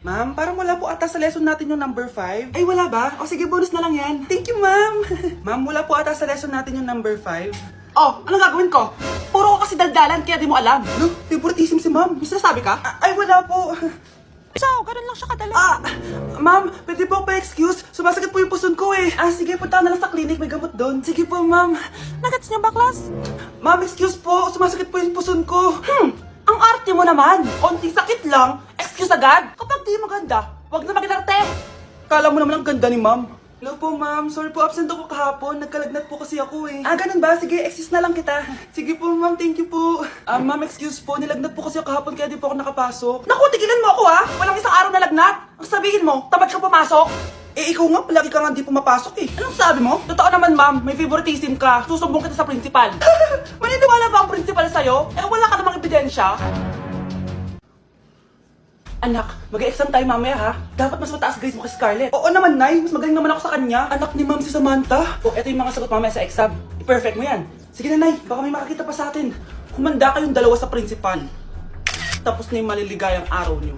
Ma'am, parang wala po ata sa lesson natin yung number 5. Ay, wala ba? O sige, bonus na lang yan. Thank you, ma'am. Ma'am, wala po ata sa lesson natin yung number 5. Oh, anong gagawin ko? Puro ko kasi daldalan kaya di mo alam. Ano? Favoritism si ma'am. May sinasabi ka? Ay, wala po. So, ganun lang siya kadali. Ma'am, pwede po pa-excuse. Sumasakit po yung puson ko eh. Sige, punta na lang sa clinic. May gamot doon. Sige po, ma'am. Nagets niyo ba, class? Ma'am, excuse po. Sumasakit po yung puson ko. Ang arte mo naman. Konting sakit lang. Excuse agad. Kapag di maganda, wag na mag-inarte. Kala mo naman ang ganda ni ma'am. Hello po, ma'am. Sorry po, absent ako kahapon. Nagkalagnat po kasi ako eh. Ganun ba? Sige, excuse na lang kita. Sige po, ma'am. Thank you po. Ma'am, excuse po. Nilagnat po kasi ako kahapon kaya di po ako nakapasok. Naku, tigilan mo ako ha. Walang isang araw na lagnat. Ang sabihin mo, tamad ka pumasok. Ikaw nga, palagi ka nga di pumapasok eh. Anong sabi mo? Totoo naman, ma'am. May favoritism ka. Susumbong kita sa principal. Maniniwala ba ang principal sa'yo? Wala ka namang ebidensya. Anak, mag-exam tayo mamaya ha. Dapat mas mataas grades mo kay Scarlett. Oo naman, Nay. Mas magaling naman ako sa kanya. Anak ni ma'am si Samantha. Ito yung mga sagot mamaya sa exam. I-perfect mo yan. Sige na, Nay. Baka may makakita pa sa atin. Humanda kayong dalawa sa principal. Tapos na yung maliligayang araw niyo.